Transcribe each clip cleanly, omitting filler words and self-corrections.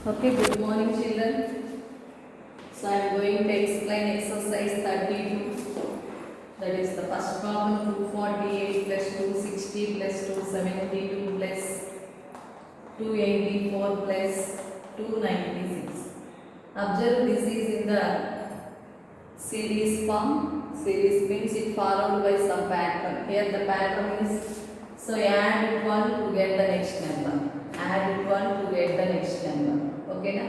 Okay, good morning children. So I am going to explain exercise 32. That is the first problem 248 plus 260 plus 272 plus 284 plus 296. Observe this is in the series form. Series means it followed by some pattern. Here the pattern is, so add one to get the next number. Add one to get the next number. Okay na?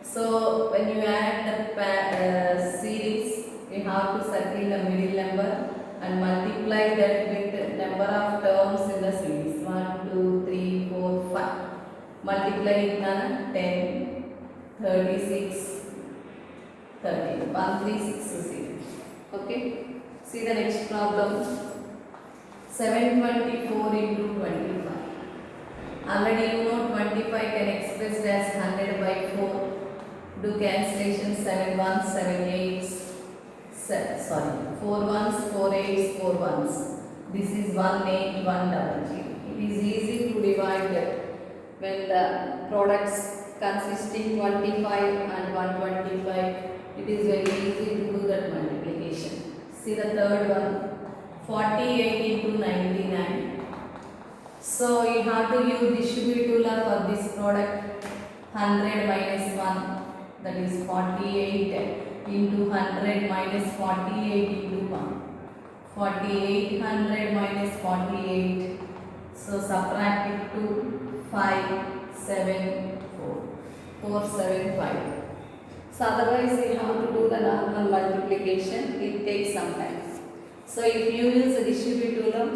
So when you add the series, you have to circle the middle number and multiply that with the number of terms in the series. 1, 2, 3, 4, 5. Multiply it na 10, 36, 30. 1360. Okay. See the next problem. 724 into 25. Already you know 25 can express as 100 by 4. Do cancellation 7 ones, 7 eights. 4 ones, 4 eights, 4 ones. This is 1 8, 1 double 0. It is easy to divide when the products consisting 25 and 125. It is very easy to do that multiplication. See the third one. 48 into 99. So you have to use distributive law for this product. 100 minus 1, that is 48 into 100 minus 48 into 1. 48, 100 minus 48. So subtract it to 5, 7, 4. 4, 7, 5. So otherwise you have to do the normal multiplication. It takes some time. So if you use a distributive law,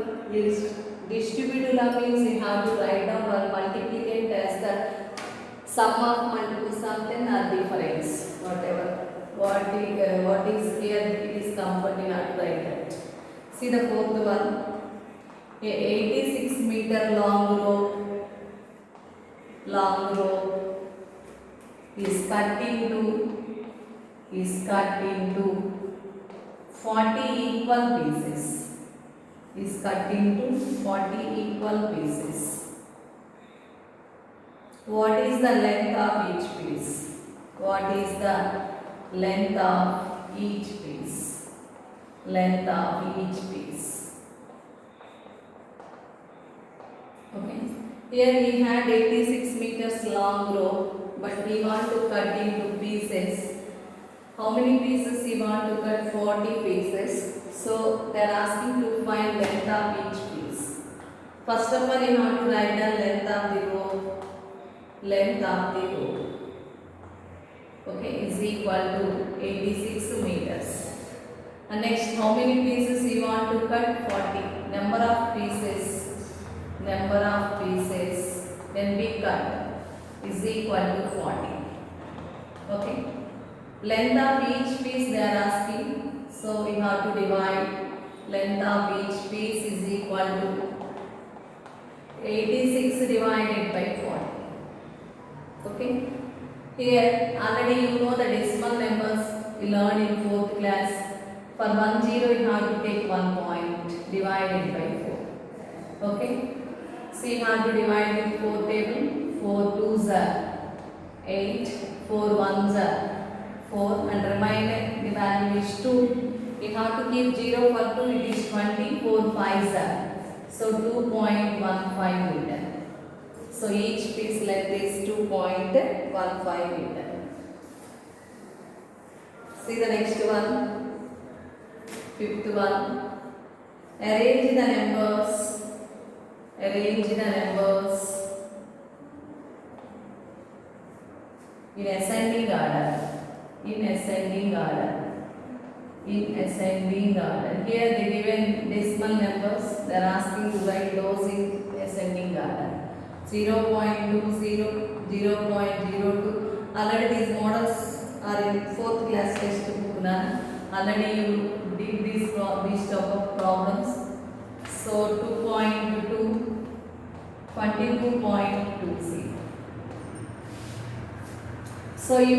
distributive law means you have to write down or multiplicate as the sum of multiple sum then or difference, whatever. What is here, it is comfort you have to write that. See the fourth one. A 86 meter long rope is cut into 40 equal pieces. Is cut into 40 equal pieces. What is the length of each piece? What is the length of each piece? Length of each piece. Okay. Here we had 86 meters long rope, but we want to cut into pieces. How many pieces we want to cut? 40 pieces. So they are asking to find length of each piece. First of all, you have to write the length of the rope. Length of the rope, okay, is equal to 86 meters. And next, how many pieces you want to cut? 40. Number of pieces when we cut is equal to 40. Okay. Length of each piece they are asking. So we have to divide. Length of each piece is equal to 86 divided by 40. Okay. Here already you know the decimal numbers we learned in 4th class. For 10 you have to take 1 point divided by 4. Okay. So you have to divide with 4 table. 4 2s are 8. 4 1s are 4 and remainder the value is 2. You have to keep 0 for 2, it is 20. 4 5s are. So 2.15 meter. So each piece length is 2.15 meter. See the next one. Fifth one. Arrange the numbers. In ascending order. Here they given decimal numbers. They are asking to write those in ascending order. 0.20, 0.02. Already these models are in 4th class textbook. Already you did these type of problems. So 2.2, 22.20. So if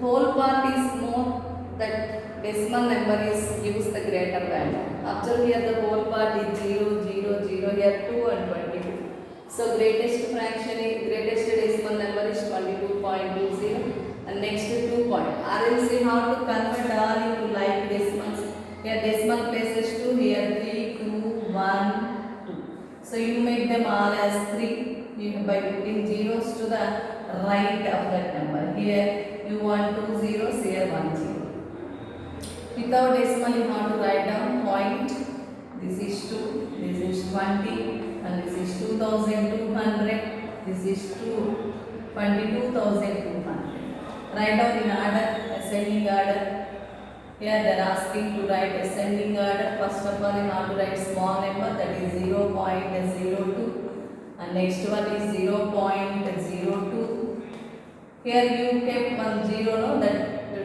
whole part is more, that decimal number is gives the greater value. Observe here the whole part is 0, 0, 0, here 2 and 22. So greatest decimal number is 22.20. 0.20 and next 2 point. Or else you have to convert all into like decimals. Here decimal places 2, here 3, 2, 1, 2. So you make them all as 3 by putting zeros to the right of that number. Here you want 2 zeros, here 1 0. Without decimal you have to write down point. This is 2, this is 20 and this is 2200. This is 22,200. Write down in order, ascending order. Here they are asking to write ascending order. First of all, you have to write small number, that is 0.02, and next one is 0.02. Here you kept 1 0, no, that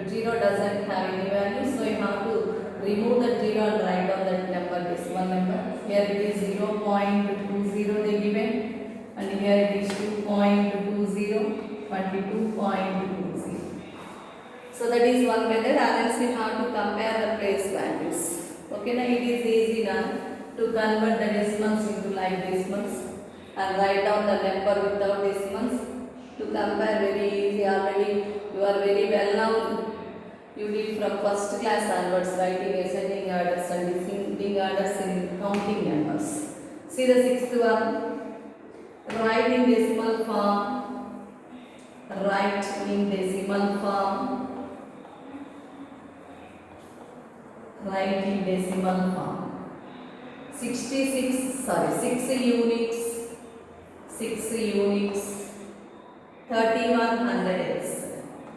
0 doesn't have any value, so you have to remove that 0 and write down that number, this one number. Here it is 0.20 they given, and here it is 2.20, 22.20. So that is one method, or else you have to compare the place values. Okay, now it is easy now to convert the decimals into like decimals and write down the number without decimals. To compare, very easy, already you are very well known. You did from first class onwards, writing ascending orders and descending orders in counting numbers. See the sixth one. Write in decimal form. Write in decimal form. Write in decimal form. 6 units. 6 units. 31 hundredths.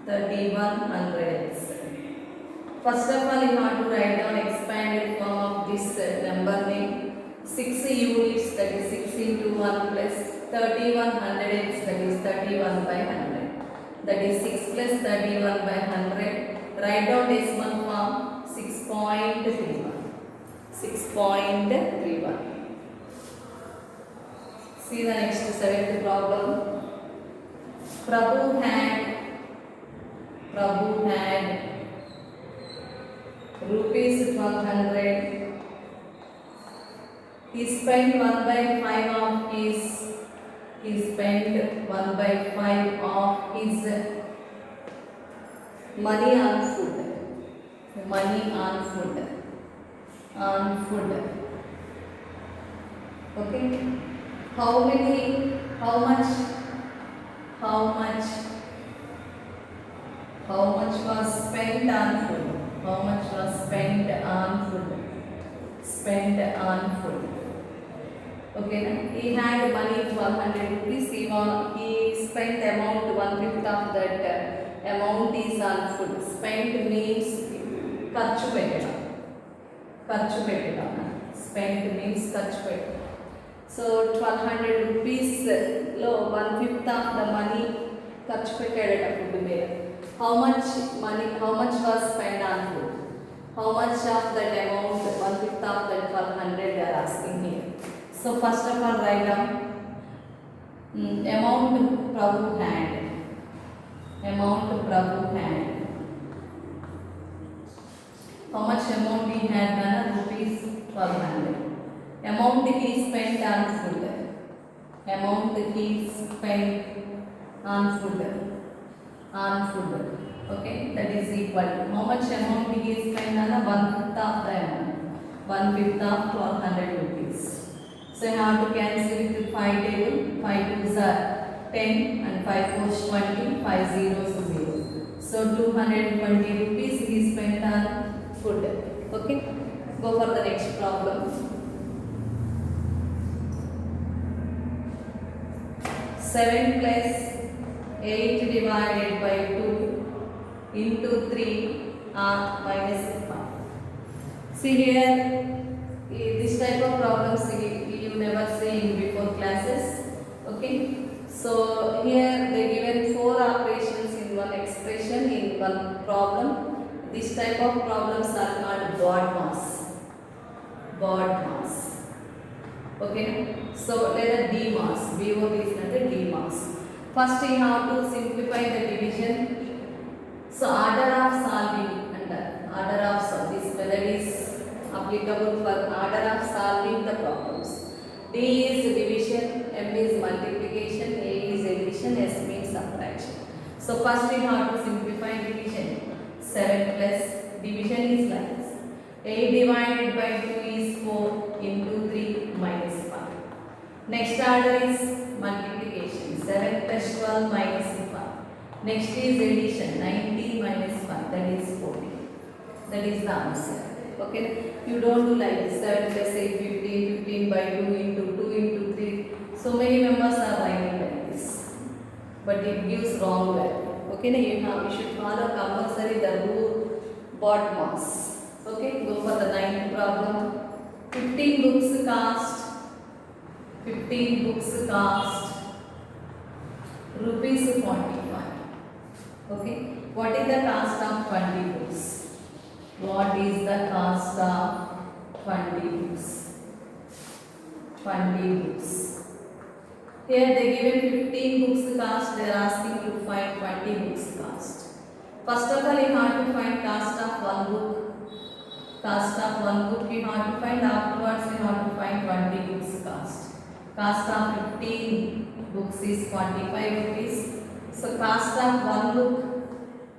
31 hundredths. First of all, you have to write down expanded form of this number name. 6 units, that is 6 into 1 plus 31 hundredths, that is 31 by 100. That is 6 plus 31 by 100. Write down decimal form 6.31. 6.31. See the next seventh problem. Prabhu had rupees 1200. He spent 1 by 5 of his. He spent 1 by 5 of his money on food. Money on food. On food. Okay. How much was spent on food? How much was spent on food? Spent on food. Okay, he had money 1200 rupees. He spent amount 1/5 of that amount is on food. Spent means ఖర్చు పెట్టడం. ఖర్చు పెట్టడం. Spent means ఖర్చు పెట్టడం. So 1200 rupees లో 1/5 of the money ఖర్చు పెట్టాడట food మీద. How much was spent on food? How much of that amount, 1/5 of that 1200 they are asking here. So first of all write down amount Prabhu had. Amount Prabhu had. How much amount he had? Rupees 1200. Amount he spent on food. Amount he spent on food. On food. Okay, that is equal to how much amount he spent on 1/5 of the amount. 1/5 of 1200 rupees. So you have to cancel with 5 table. 5 2s are 10 and 5 4s 20. 5 zeros 0. So 220 rupees he spent on food. Okay, go for the next problem. 7 plus 8 divided by 2 into 3 minus 5. See here, this type of problems you never see in before classes. Okay, so here they given 4 operations in one expression in one problem. This type of problems are called BODMAS. BODMAS. Okay, so let us DMAS. BOD is not DMAS. First you have to simplify the division. So order of solving this method is applicable for order of solving the problems. D is division, M is multiplication, A is addition, S means subtraction. So first we have to simplify division. 7 plus division is like this. 8 divided by 2 is 4 into 3 minus 5. Next order is multiplication. 7 plus 12 minus 5. Next is addition. 19 minus 5, that is 40. That is the answer. Okay, you don't do like this. 7 plus 8, 15, 15 by 2 into 2 into 3. So many members are writing like this, but it gives wrong value. Okay, now you should follow compulsory the rule bought marks. Okay, go for the 9th problem. 15 books cost. 15 books cost rupees 45. Okay, what is the cost of 20 books? What is the cost of 20 books? 20 books. Here they given 15 books cost, they are asking to find 20 books cost. First of all, you have to find cost of one book. Cost of one book you have to find, afterwards you have to find 20 books cost. Cost of 15 books is 45 rupees. So cost of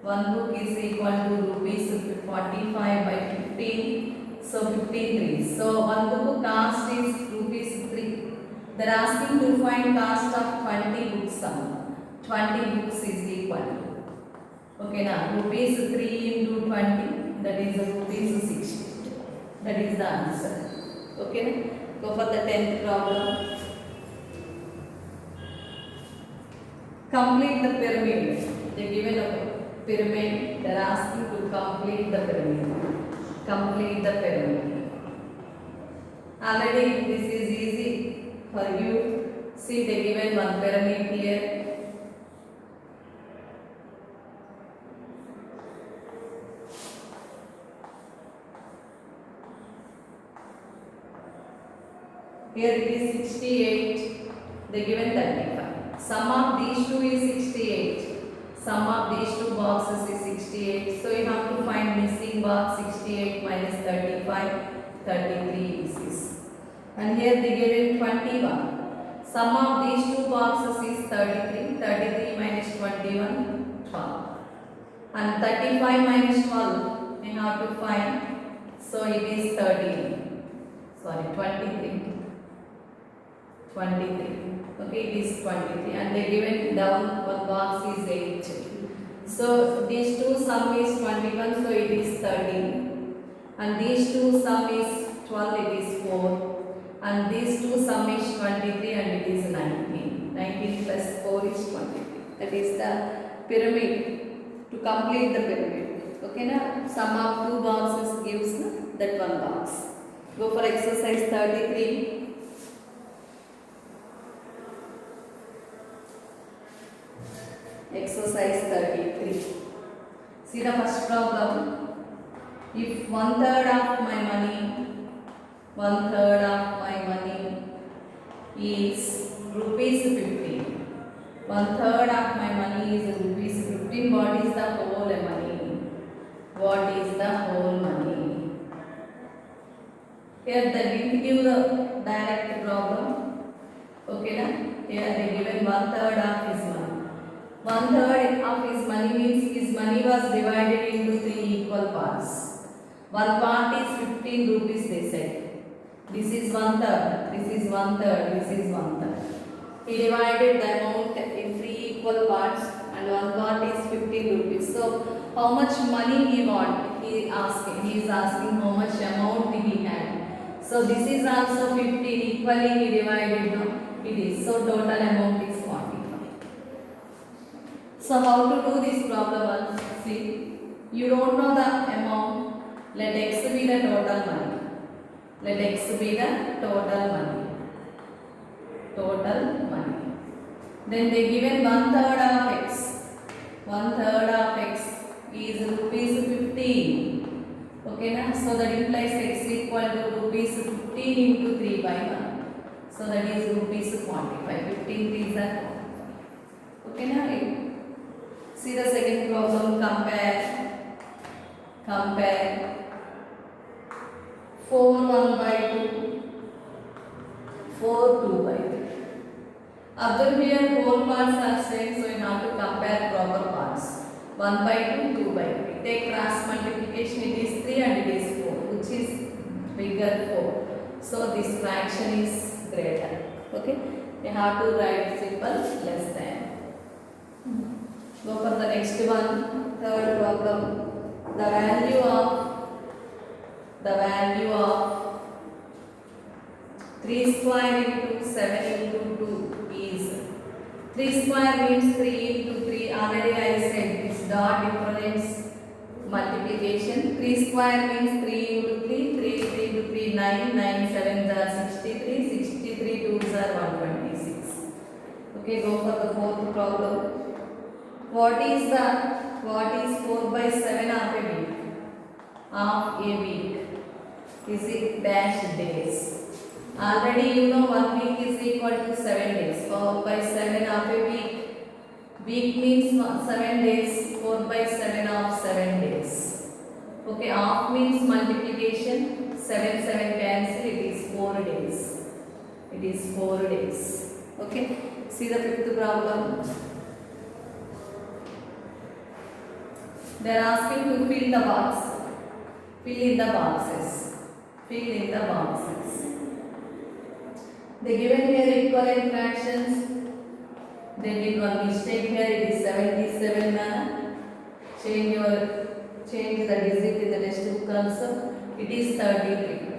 one book is equal to rupees 45 by 15. So 53. So one book cost is rupees 3. They are asking to find cost of 20 books sum. 20 books is equal to, okay, now rupees 3 into 20, that is rupees 60. That is the answer. Okay, go for the 10th problem. Complete the pyramid. They given a pyramid. They are asking to complete the pyramid. Complete the pyramid. Already this is easy for you. See, they given one pyramid here. Here it is 68. They given 35. Sum of these two is 68. Sum of these two boxes is 68. So you have to find missing box. 68 minus 35. 33 is this. And here they given 21. Sum of these two boxes is 33. 33 minus 21, 12. And 35 minus 12 you have to find. So it is 13. Sorry, 23. 23. Okay, it is 23. And they given down one box is 8. So these two sum is 21. So it is 13. And these two sum is 12. It is 4. And these two sum is 23 and it is 19. 19 plus 4 is 23. That is the pyramid. To complete the pyramid. Okay, now sum of two boxes gives that one box. Go for exercise 33. Exercise 33. See the first problem. If 1/3 of my money is rupees 15. 1/3 of my money is rupees 15. What is the whole money? What is the whole money? Here they didn't give the direct problem. Okay, na? Here they given 1/3 of his money. 1/3 of his money means his money was divided into 3 equal parts. One part is 15 rupees, they said. This is 1/3, this is 1/3, this is 1/3. He divided the amount in 3 equal parts and one part is 15 rupees. So how much money he want? He is asking how much amount he had. So this is also 15, equally he divided, no? It is. So total amount is 45. So how to do this problem? See, you don't know the amount. Let x be the total money. Let x be the total money. Total money. Then they given 1/3 of x. 1/3 of x is rupees 15. Okay, na? So that implies x equal to rupees 15 into 3 by 1. So that is rupees 45. 15 3 is that 45. Okay, na? See the second problem. Compare 4 1 by 2, 4 2 by 3. Observe here whole parts are same, so you have to compare proper parts. 1 by 2, 2 by 3. Take cross multiplication, it is 3 and it is 4, which is bigger 4. So this fraction is greater. Okay, you have to write simple less than. Go for the next one, third problem. The value of 3 square into 7 into 2 is 3 square means 3 into 3. Already I said this dot represents multiplication. 3 square means 3 into 3, 3 into 3, 9, 9 7s are 63, 63 2s are 126. Okay, go for the fourth problem. What is 4 by 7 of a week? Of a week. Is it dash days? Already you know 1 week is equal to 7 days. 4 by 7 of a week. Week means 7 days. 4 by 7 of 7 days. Okay, half means multiplication. 7 cancel. It is 4 days. It is 4 days. Okay. See the fifth problem. They are asking to fill the box. Fill in the boxes. Fill in the boxes. They given here equivalent fractions. They did one mistake here. It is 77 now. Change the digit in the textbook also. It is 33.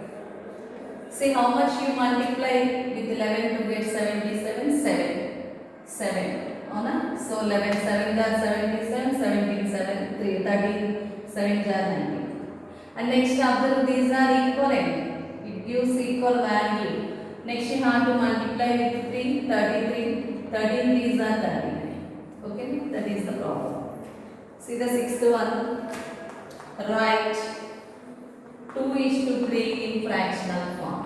See how much you multiply with 11 to get 77? 7. So 11 7 are 77, 17 7, 3, 13, 7 are 19. And next observe these are equivalent. It gives equal value. Next you have to multiply with 3, 33, 13 these are 39. Okay, that is the problem. See the sixth one. Write 2:3 in fractional form.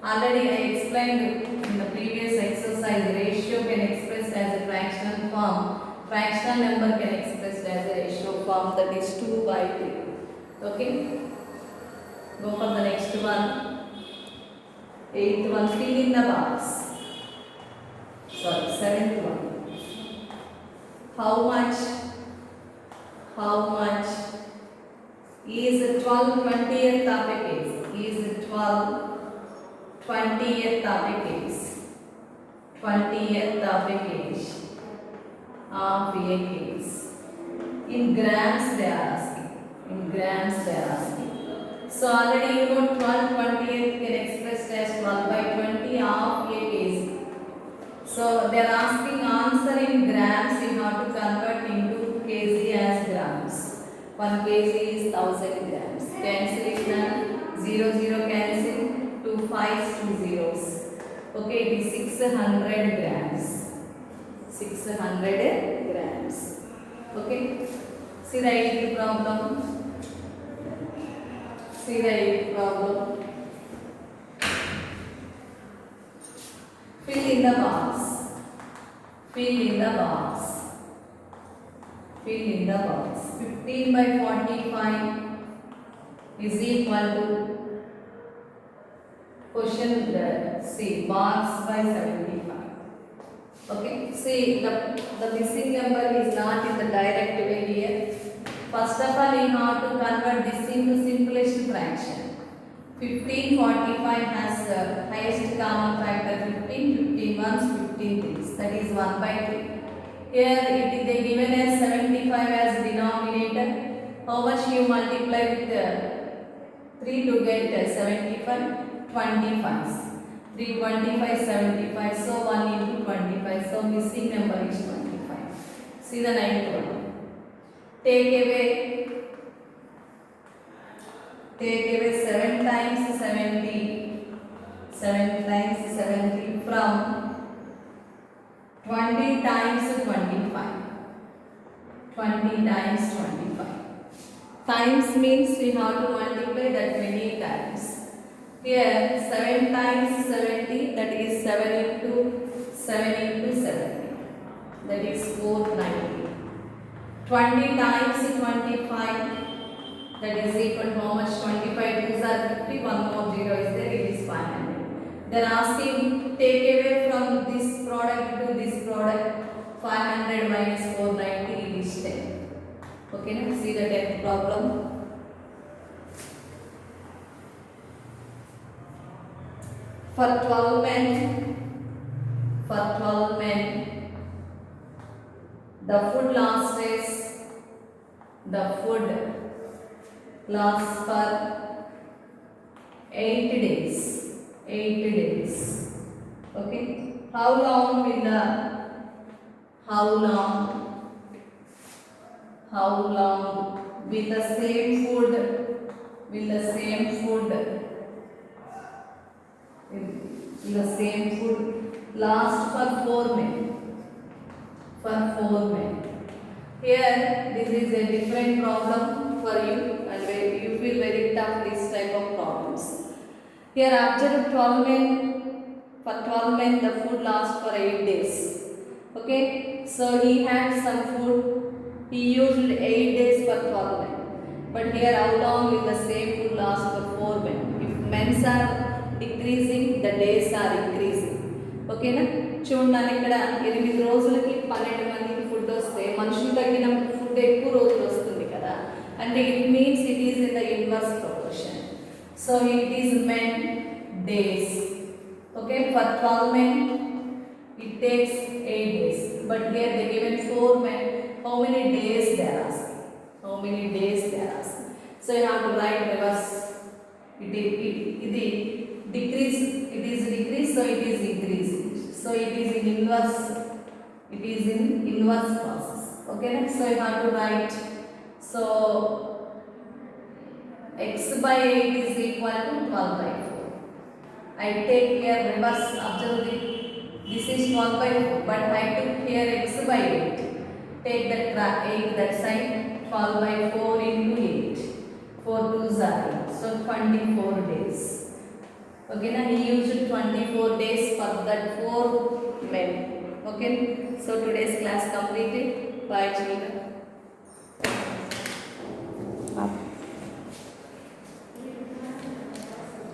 Already I explained in the previous exercise, ratio can express as a fractional form. Fractional number can express as a ratio form, that is 2 by 3. Okay. Go for the next one. Eighth one, fill in the box. Sorry, seventh one. How much is 12 20th of a case? Is 12 20th of a case? 20th of a case. Of a case. In grams they are asking. In grams they are asking. So already you know 12 20th can express as 12 by 20 of a case. So they are asking answer in grams. You have to convert into kg as grams. 1 kg is 1000 grams. Cancel it now. 0 cancel. 2 5s 2 zeros. Okay, it is 600 grams. 600 grams. Okay. See the eighth problem. See the eighth problem. Fill in the box. Fill in the box. Fill in the box. 15 by 45 is equal to question C, box by 75. Okay, see the missing number is not in the direct way here. First of all, you have to convert this into simplest fraction. 15 45 has highest common factor 15, 15 ones, 15 threes. That is 1 by 3. Here it is they given as 75 as denominator. How much you multiply with 3 to get 75? 25. 3 25 75. So 1 into 25. So missing number is 25. See the ninth one. Take away 7 times 70. 7 times 70 from 20 times 25. 20 times 25. Times means we have to multiply that many times. Here 7 times 70, that is 7 into 70. That is 490. 20 times 25, that is equal to how much? 25 2s are 50, one more 0 is there, it is 500. They are asking take away from this product to this product. 500 minus 490 is 10. Okay, now see the 10th problem. For 12 men, the food lasts for 8 days. 8 days. Okay. How long will the same food last for 4 men? Here, this is a different problem for you, and you feel very tough this type of problems. Here, after 12 men, for 12 men, the food lasts for 8 days. Okay, so he had some food. He used 8 days for 12 men. But here, how long will the same food last for 4 men? If men's are decreasing, the days are increasing. Okay, na? చూడండి ఇక్కడ 8 రోజులకి 12 మందికి food వస్తే మనుషులు తగ్గిన food ఎక్కువ రోజులు వస్తుంది కదా, అంటే it means it is in the inverse proportion. So it is men days. Okay, for 12 men it takes 8 days, but here they given 4 men. How many days they are asking? So you have to write reverse. It decrease, so it is increasing. So it is in inverse process. Okay, so you have to write. So x by 8 is equal to 12 by 4. I take here reverse. Observe this is 12 by 4, but I took here x by 8. Take that 8 that side. 12 by 4 into 8. 4 2s are 8. So 24 days. Okay, now he used 24 days for that 4 men. Okay, so today's class completed. Bye children.